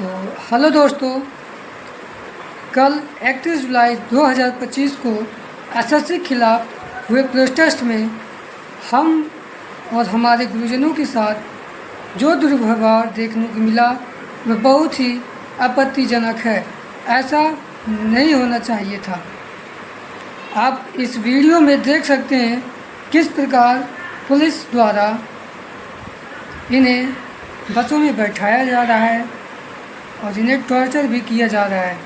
तो हेलो दोस्तों, कल 31 जुलाई 2025 को एसएससी के खिलाफ हुए प्रोटेस्ट में हम और हमारे गुरुजनों के साथ जो दुर्व्यवहार देखने को मिला वह बहुत ही आपत्तिजनक है। ऐसा नहीं होना चाहिए था। आप इस वीडियो में देख सकते हैं किस प्रकार पुलिस द्वारा इन्हें बसों में बैठाया जा रहा है और इन्हें टॉर्चर भी किया जा रहा है।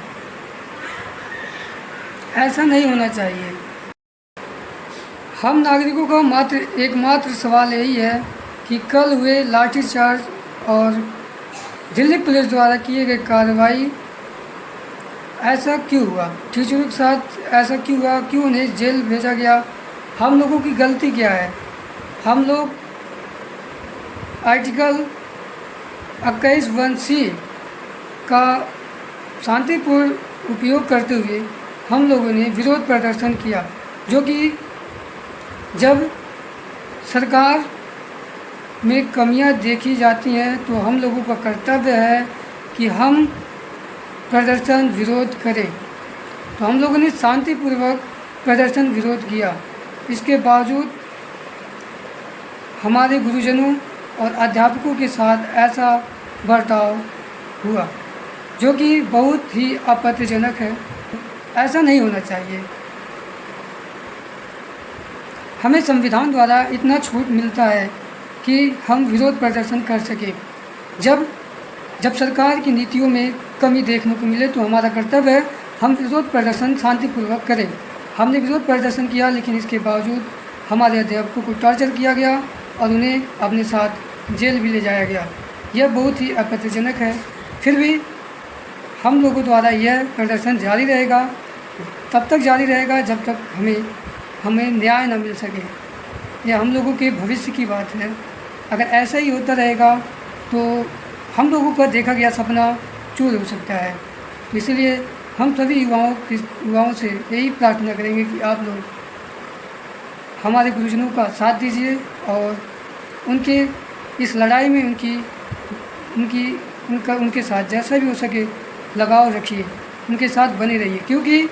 ऐसा नहीं होना चाहिए। हम नागरिकों का एकमात्र सवाल यही है कि कल हुए लाठीचार्ज और दिल्ली पुलिस द्वारा किए गए कार्रवाई ऐसा क्यों हुआ, टीचरों के साथ ऐसा क्यों हुआ, क्यों उन्हें जेल भेजा गया, हम लोगों की गलती क्या है। हम लोग आर्टिकल 21(1)(c) का शांतिपूर्ण उपयोग करते हुए हम लोगों ने विरोध प्रदर्शन किया, जो कि जब सरकार में कमियां देखी जाती हैं तो हम लोगों का कर्तव्य है कि हम प्रदर्शन विरोध करें। तो हम लोगों ने शांतिपूर्वक प्रदर्शन विरोध किया। इसके बावजूद हमारे गुरुजनों और अध्यापकों के साथ ऐसा बर्ताव हुआ, जो कि बहुत ही आपत्तिजनक है। ऐसा नहीं होना चाहिए। हमें संविधान द्वारा इतना छूट मिलता है कि हम विरोध प्रदर्शन कर सकें। जब सरकार की नीतियों में कमी देखने को मिले तो हमारा कर्तव्य है हम विरोध प्रदर्शन शांतिपूर्वक करें। हमने विरोध प्रदर्शन किया, लेकिन इसके बावजूद हमारे अध्यापकों को टॉर्चर किया गया और उन्हें अपने साथ जेल भी ले जाया गया। यह बहुत ही आपत्तिजनक है। फिर भी हम लोगों द्वारा यह प्रदर्शन जारी रहेगा, तब तक जारी रहेगा जब तक हमें न्याय न मिल सके। यह हम लोगों के भविष्य की बात है। अगर ऐसा ही होता रहेगा तो हम लोगों का देखा गया सपना चूर हो सकता है। तो इसलिए हम सभी युवाओं से यही प्रार्थना करेंगे कि आप लोग हमारे गुरुजनों का साथ दीजिए और उनके इस लड़ाई में उनके साथ जैसा भी हो सके लगाव रखिए, उनके साथ बने रहिए, क्योंकि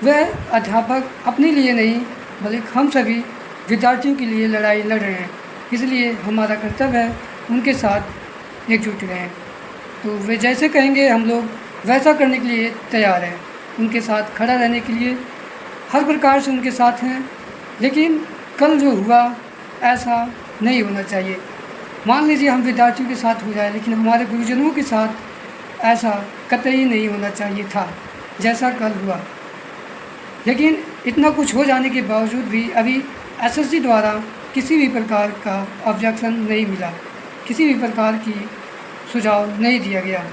वह अध्यापक अपने लिए नहीं बल्कि हम सभी विद्यार्थियों के लिए लड़ाई लड़ रहे हैं। इसलिए हमारा कर्तव्य है उनके साथ एकजुट रहें। तो वे जैसे कहेंगे हम लोग वैसा करने के लिए तैयार हैं, उनके साथ खड़ा रहने के लिए हर प्रकार से उनके साथ हैं। लेकिन कल जो हुआ ऐसा नहीं होना चाहिए। मान लीजिए हम विद्यार्थियों के साथ हो जाए, लेकिन हमारे गुरुजनों के साथ ऐसा कतई नहीं होना चाहिए था जैसा कल हुआ। लेकिन इतना कुछ हो जाने के बावजूद भी अभी एसएससी द्वारा किसी भी प्रकार का ऑब्जेक्शन नहीं मिला, किसी भी प्रकार की सुझाव नहीं दिया गया।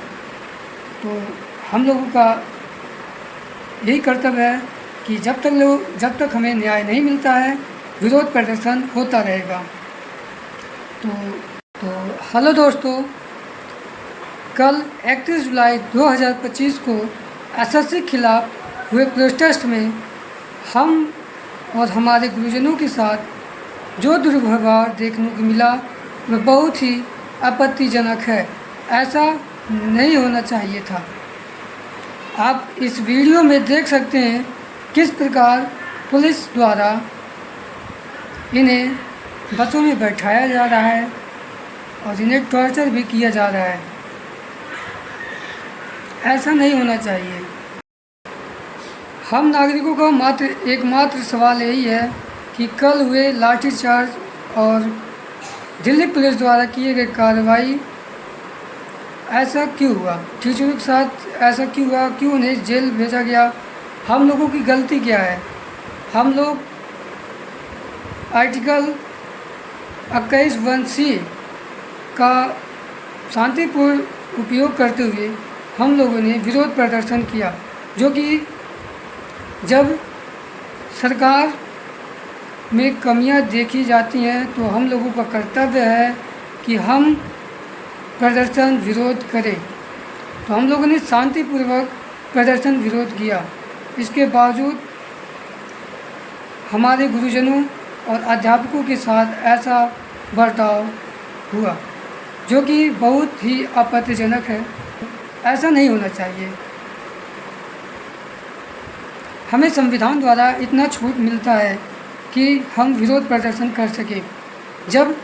तो हम लोगों का यही कर्तव्य है कि जब तक हमें न्याय नहीं मिलता है विरोध प्रदर्शन होता रहेगा। तो हेलो दोस्तों, कल 31 जुलाई 2025 को एसएससी के खिलाफ हुए प्रोटेस्ट में हम और हमारे गुरुजनों के साथ जो दुर्व्यवहार देखने को मिला वह बहुत ही आपत्तिजनक है। ऐसा नहीं होना चाहिए था। आप इस वीडियो में देख सकते हैं किस प्रकार पुलिस द्वारा इन्हें बसों में बैठाया जा रहा है और इन्हें टॉर्चर भी किया जा रहा है। ऐसा नहीं होना चाहिए। हम नागरिकों का एकमात्र सवाल यही है कि कल हुए लाठीचार्ज और दिल्ली पुलिस द्वारा किए गए कार्रवाई ऐसा क्यों हुआ, टीचरों के साथ ऐसा क्यों हुआ, क्यों उन्हें जेल भेजा गया, हम लोगों की गलती क्या है। हम लोग आर्टिकल 21(1)(c) का शांतिपूर्ण उपयोग करते हुए हम लोगों ने विरोध प्रदर्शन किया, जो कि जब सरकार में कमियां देखी जाती हैं तो हम लोगों का कर्तव्य है कि हम प्रदर्शन विरोध करें। तो हम लोगों ने शांतिपूर्वक प्रदर्शन विरोध किया। इसके बावजूद हमारे गुरुजनों और अध्यापकों के साथ ऐसा बर्ताव हुआ, जो कि बहुत ही आपत्तिजनक है। ऐसा नहीं होना चाहिए। हमें संविधान द्वारा इतना छूट मिलता है कि हम विरोध प्रदर्शन कर सकें। जब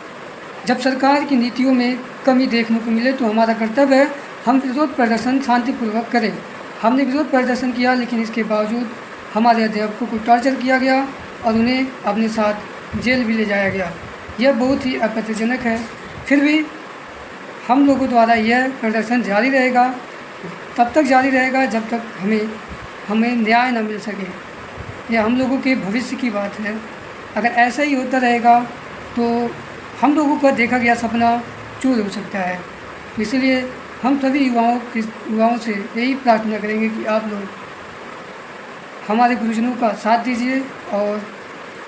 जब सरकार की नीतियों में कमी देखने को मिले तो हमारा कर्तव्य है हम विरोध प्रदर्शन शांतिपूर्वक करें। हमने विरोध प्रदर्शन किया, लेकिन इसके बावजूद हमारे अध्यापकों को टॉर्चर किया गया और उन्हें अपने साथ जेल भी ले जाया गया। यह बहुत ही आपत्तिजनक है। फिर भी हम लोगों द्वारा यह प्रदर्शन जारी रहेगा, तब तक जारी रहेगा जब तक हमें न्याय न मिल सके। यह हम लोगों के भविष्य की बात है। अगर ऐसा ही होता रहेगा तो हम लोगों का देखा गया सपना चूर हो सकता है। तो इसलिए हम सभी युवाओं से यही प्रार्थना करेंगे कि आप लोग हमारे गुरुजनों का साथ दीजिए और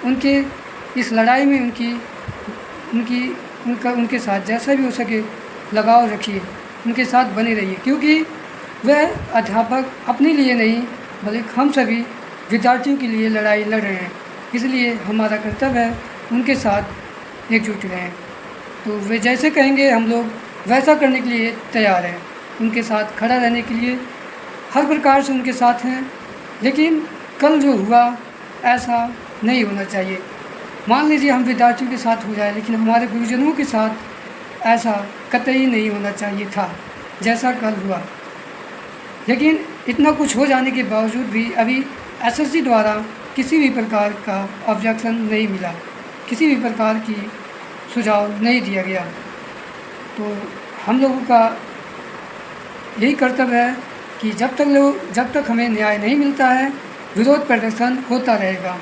उनके इस लड़ाई में उनके साथ जैसा भी हो सके लगाव रखिए, उनके साथ बने रहिए, क्योंकि वह अध्यापक अपने लिए नहीं बल्कि हम सभी विद्यार्थियों के लिए लड़ाई लड़ रहे हैं। इसलिए हमारा कर्तव्य है उनके साथ एकजुट रहें। तो वे जैसे कहेंगे हम लोग वैसा करने के लिए तैयार हैं, उनके साथ खड़ा रहने के लिए हर प्रकार से उनके साथ हैं। लेकिन कल जो हुआ ऐसा नहीं होना चाहिए। मान लीजिए हम विद्यार्थियों के साथ हो जाए, लेकिन हमारे गुरुजनों के साथ ऐसा कतई नहीं होना चाहिए था जैसा कल हुआ। लेकिन इतना कुछ हो जाने के बावजूद भी अभी एसएससी द्वारा किसी भी प्रकार का ऑब्जेक्शन नहीं मिला, किसी भी प्रकार की सुझाव नहीं दिया गया। तो हम लोगों का यही कर्तव्य है कि जब तक हमें न्याय नहीं मिलता है विरोध प्रदर्शन होता रहेगा।